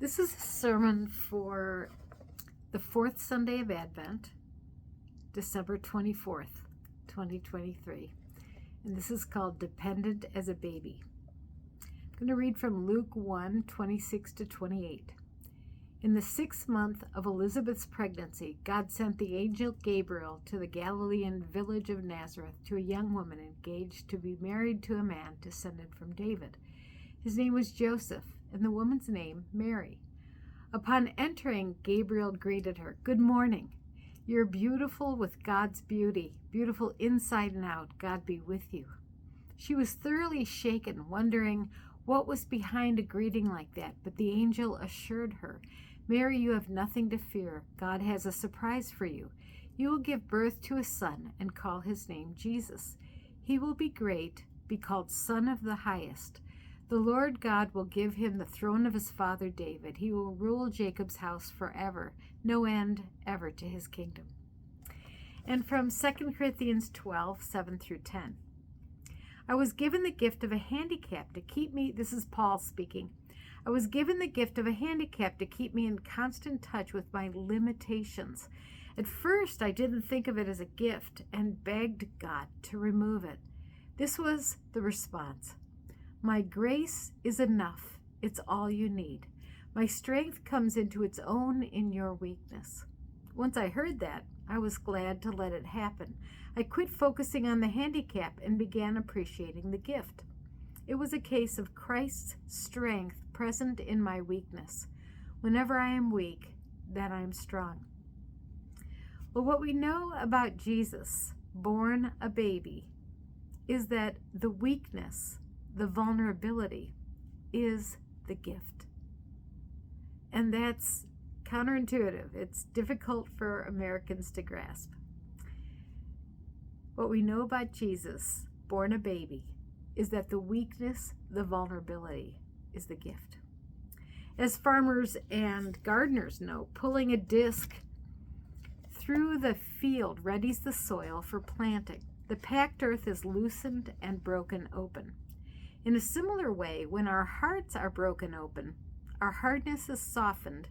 This is a sermon for the fourth Sunday of Advent, December 24th, 2023. And this is called Dependent as a Baby. I'm going to read from Luke 1, 26 to 28. In the 6th month of Elizabeth's pregnancy, God sent the angel Gabriel to the Galilean village of Nazareth to a young woman engaged to be married to a man descended from David. His name was Joseph, and the woman's name Mary. Upon entering, Gabriel greeted her. "Good morning. You're beautiful with God's beauty, beautiful inside and out. God be with you." She was thoroughly shaken, wondering what was behind a greeting like that, but the angel assured her, "Mary, you have nothing to fear. God has a surprise for you. You will give birth to a son and call his name Jesus. He will be great, be called Son of the Highest. The Lord God will give him the throne of his father David. He will rule Jacob's house forever, no end ever to his kingdom." And from 2 Corinthians 12, 7 through 10. I was given the gift of a handicap to keep me, this is Paul speaking, I was given the gift of a handicap to keep me in constant touch with my limitations. At first, I didn't think of it as a gift and begged God to remove it. This was the response. "My grace is enough. It's all you need. My strength comes into its own in your weakness." Once I heard that, I was glad to let it happen. I quit focusing on the handicap and began appreciating the gift. It was a case of Christ's strength present in my weakness. Whenever I am weak, then I am strong. Well, what we know about Jesus, born a baby, is that the weakness, the vulnerability, is the gift. And that's counterintuitive. It's difficult for Americans to grasp. What we know about Jesus, born a baby, is that the weakness, the vulnerability, is the gift. As farmers and gardeners know, pulling a disc through the field readies the soil for planting. The packed earth is loosened and broken open. In a similar way, when our hearts are broken open, our hardness is softened,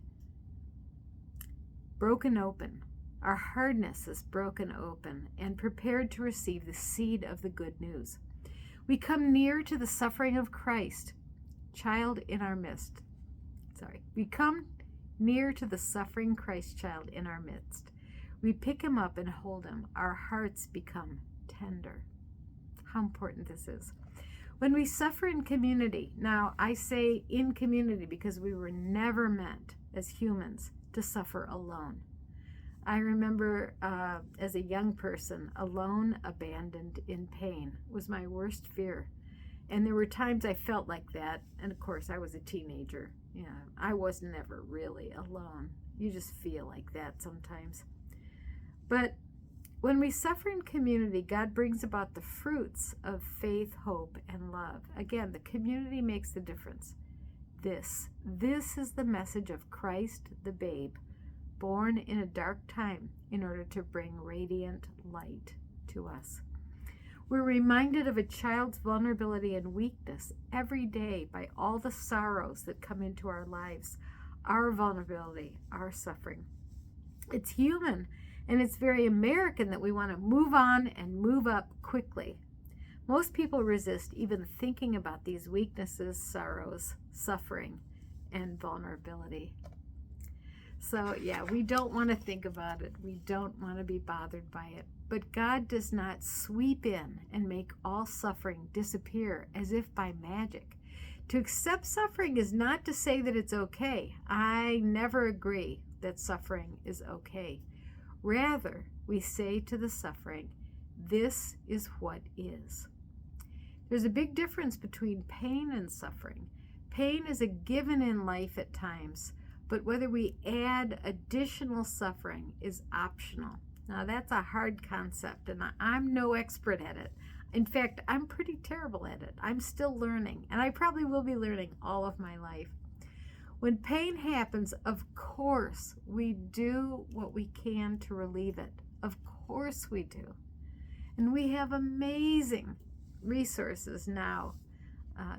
broken open. Our hardness is broken open and prepared to receive the seed of the good news. We come near to the suffering of Christ, child in our midst. We come near to the suffering Christ child in our midst. We pick him up and hold him. Our hearts become tender. How important this is. When we suffer in community, now I say in community because we were never meant as humans to suffer alone. I remember as a young person, alone, abandoned, in pain was my worst fear. And there were times I felt like that. And of course, I was a teenager. I was never really alone. You just feel like that sometimes. But when we suffer in community, God brings about the fruits of faith, hope, and love. Again, the community makes the difference. This is the message of Christ, the babe, born in a dark time in order to bring radiant light to us. We're reminded of a child's vulnerability and weakness every day by all the sorrows that come into our lives, our vulnerability, our suffering. It's human, and it's very American that we want to move on and move up quickly. Most people resist even thinking about these weaknesses, sorrows, suffering, and vulnerability. So we don't want to think about it. We don't want to be bothered by it. But God does not sweep in and make all suffering disappear as if by magic. To accept suffering is not to say that it's okay. I never agree that suffering is okay. Rather, we say to the suffering, this is what is. There's a big difference between pain and suffering. Pain is a given in life at times, but whether we add additional suffering is optional. Now, that's a hard concept, and I'm no expert at it. In fact, I'm pretty terrible at it. I'm still learning, and I probably will be learning all of my life. When pain happens, of course, we do what we can to relieve it. Of course we do. And we have amazing resources now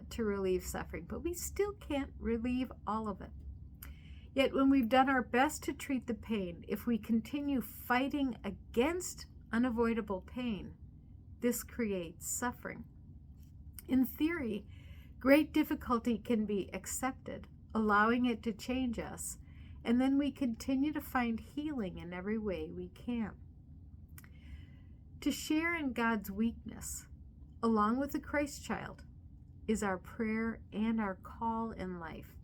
to relieve suffering, but we still can't relieve all of it. Yet when we've done our best to treat the pain, if we continue fighting against unavoidable pain, this creates suffering. In theory, great difficulty can be accepted, allowing it to change us, and then we continue to find healing in every way we can. To share in God's weakness, along with the Christ child, is our prayer and our call in life.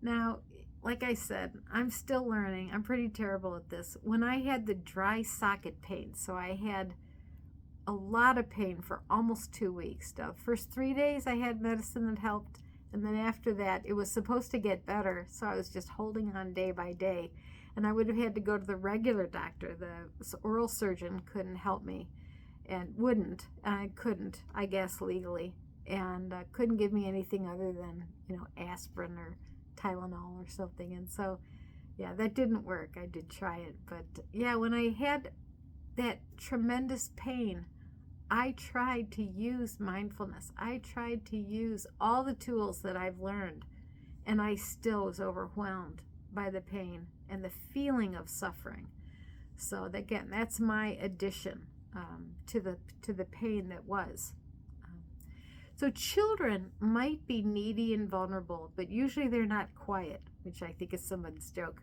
Now, like I said, I'm still learning. I'm pretty terrible at this. When I had the dry socket pain, so I had a lot of pain for almost 2 weeks. The first 3 days I had medicine that helped, and then after that it was supposed to get better, so I was just holding on day by day. And I would have had to go to the regular doctor. The oral surgeon couldn't help me, and wouldn't. I couldn't, I guess, legally, and couldn't give me anything other than, aspirin or Tylenol or something. And so, yeah, that didn't work. I did try it, but yeah, when I had that tremendous pain, I tried to use mindfulness. I tried to use all the tools that I've learned, and I still was overwhelmed by the pain and the feeling of suffering. So again, that's my addition to the pain that was. So children might be needy and vulnerable, but usually they're not quiet, which I think is someone's joke.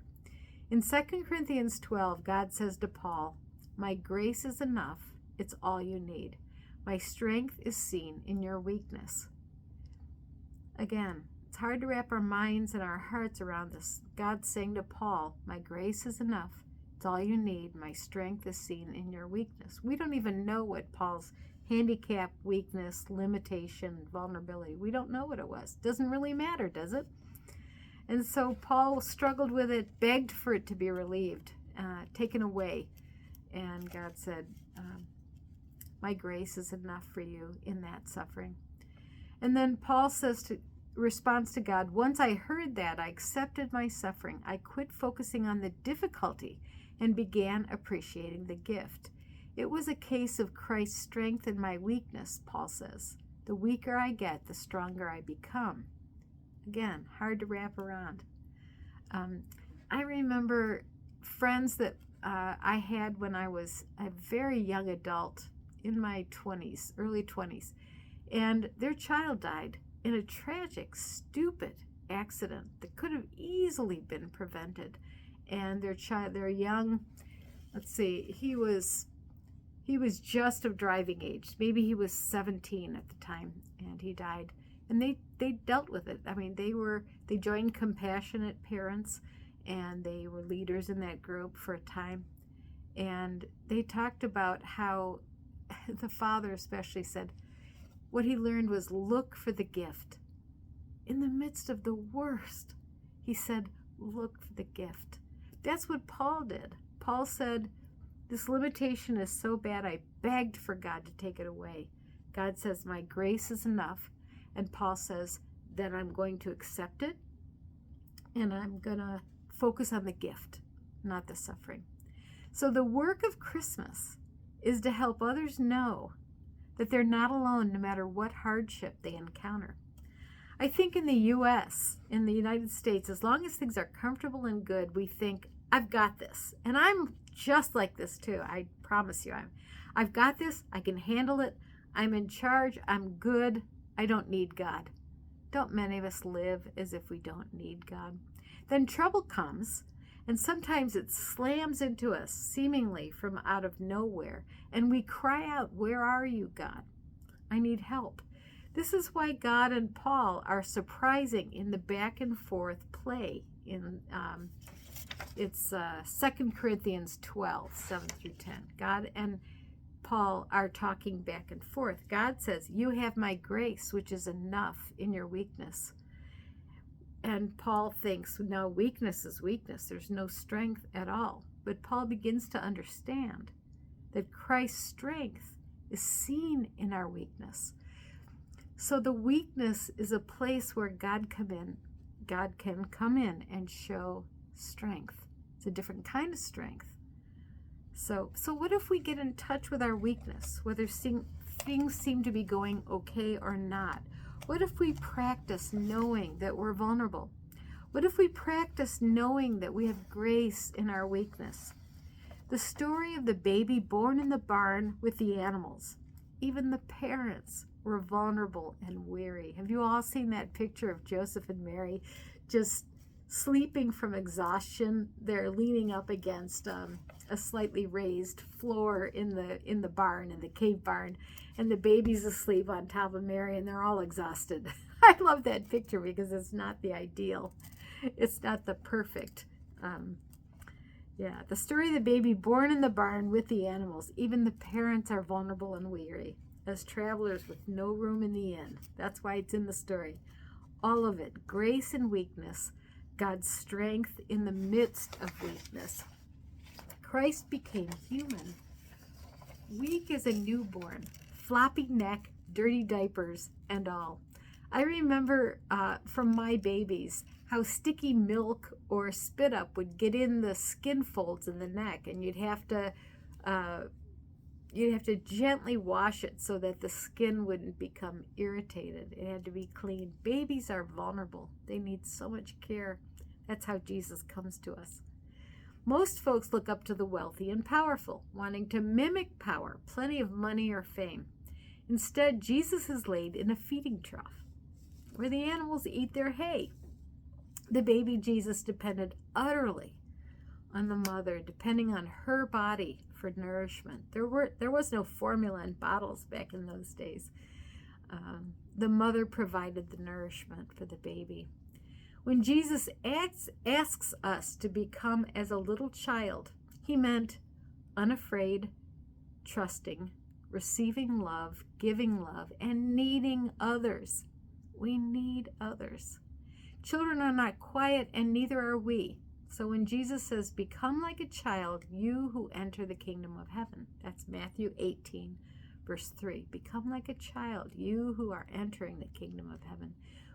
In 2 Corinthians 12, God says to Paul, "My grace is enough. It's all you need. My strength is seen in your weakness." Again, it's hard to wrap our minds and our hearts around this. God's saying to Paul, "My grace is enough. It's all you need. My strength is seen in your weakness." We don't even know what Paul's handicap, weakness, limitation, vulnerability, we don't know what it was. Doesn't really matter, does it? And so Paul struggled with it, begged for it to be relieved, taken away. And God said, "My grace is enough for you in that suffering." And then Paul responds to God, "Once I heard that, I accepted my suffering. I quit focusing on the difficulty and began appreciating the gift." It was a case of Christ's strength in my weakness, Paul says. The weaker I get, the stronger I become. Again, hard to wrap around. I remember friends that I had when I was a very young adult, in my 20s, early 20s, and their child died in a tragic, stupid accident that could have easily been prevented. And their young, he was just of driving age. Maybe he was 17 at the time, and he died. And they dealt with it. I mean, they joined Compassionate Parents, and they were leaders in that group for a time. And they talked about how the father especially said what he learned was look for the gift. In the midst of the worst, he said, look for the gift. That's what Paul did. Paul said, this limitation is so bad, I begged for God to take it away. God says, my grace is enough. And Paul says, then I'm going to accept it, and I'm going to focus on the gift, not the suffering. So the work of Christmas is to help others know that they're not alone no matter what hardship they encounter. I think in the U.S., in the United States, as long as things are comfortable and good, we think, I've got this. And I'm just like this too. I promise you, I've got this. I can handle it. I'm in charge. I'm good. I don't need God. Don't many of us live as if we don't need God? Then trouble comes, and sometimes it slams into us seemingly from out of nowhere, and we cry out, where are you, God? I need help. This is why God and Paul are surprising in the back and forth play. It's 2 Corinthians 12, 7 through 10. God and Paul are talking back and forth. God says, you have my grace, which is enough in your weakness. And Paul thinks, no, weakness is weakness. There's no strength at all. But Paul begins to understand that Christ's strength is seen in our weakness. So the weakness is a place where God can come in and show strength. It's a different kind of strength. So what if we get in touch with our weakness, whether things seem to be going okay or not? What if we practice knowing that we're vulnerable? What if we practice knowing that we have grace in our weakness? The story of the baby born in the barn with the animals. Even the parents were vulnerable and weary. Have you all seen that picture of Joseph and Mary just sleeping from exhaustion? They're leaning up against a slightly raised floor in the barn, in the cave barn, and the baby's asleep on top of Mary, and they're all exhausted. I love that picture because it's not the ideal. It's not the perfect. The story of the baby born in the barn with the animals. Even the parents are vulnerable and weary, as travelers with no room in the inn. That's why it's in the story. All of it, grace and weakness, God's strength in the midst of weakness. Christ became human, weak as a newborn, floppy neck, dirty diapers, and all. I remember from my babies how sticky milk or spit up would get in the skin folds in the neck, and you'd have to gently wash it so that the skin wouldn't become irritated. It had to be clean. Babies are vulnerable. They need so much care. That's how Jesus comes to us. Most folks look up to the wealthy and powerful, wanting to mimic power, plenty of money or fame. Instead, Jesus is laid in a feeding trough where the animals eat their hay. The baby Jesus depended utterly on the mother, depending on her body for nourishment. There was no formula in bottles back in those days. The mother provided the nourishment for the baby. When Jesus asks us to become as a little child, he meant unafraid, trusting, receiving love, giving love, and needing others. We need others. Children are not quiet, and neither are we. So when Jesus says, become like a child, you who enter the kingdom of heaven. That's Matthew 18, verse 3. Become like a child, you who are entering the kingdom of heaven.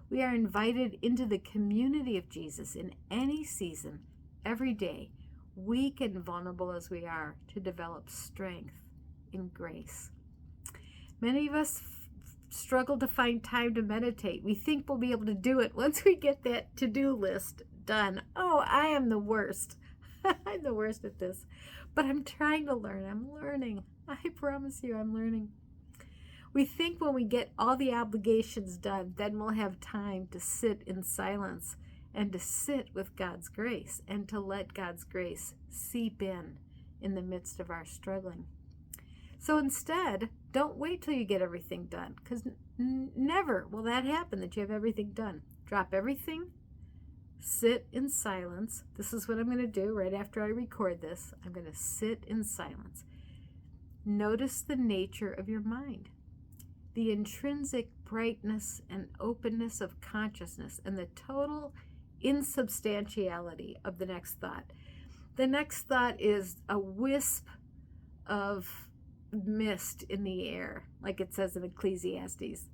We are invited into the community of Jesus in any season, every day, weak and vulnerable as we are, to develop strength in grace. Many of us struggle to find time to meditate. We think we'll be able to do it once we get that to-do list done. Oh, I am the worst. I'm the worst at this. But I'm trying to learn. I'm learning. I promise you, I'm learning. We think when we get all the obligations done, then we'll have time to sit in silence and to sit with God's grace and to let God's grace seep in the midst of our struggling. So instead, don't wait till you get everything done, because never will that happen, that you have everything done. Drop everything, sit in silence. This is what I'm going to do right after I record this. I'm going to sit in silence. Notice the nature of your mind, the intrinsic brightness and openness of consciousness, and the total insubstantiality of the next thought. The next thought is a wisp of mist in the air, like it says in Ecclesiastes.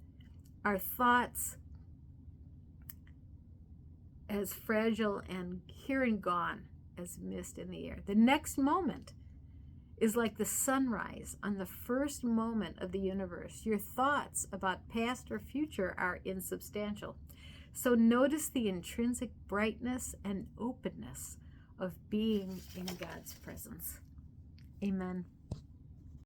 Our thoughts as fragile and here and gone as mist in the air. The next moment is like the sunrise on the first moment of the universe. Your thoughts about past or future are insubstantial. So notice the intrinsic brightness and openness of being in God's presence. Amen.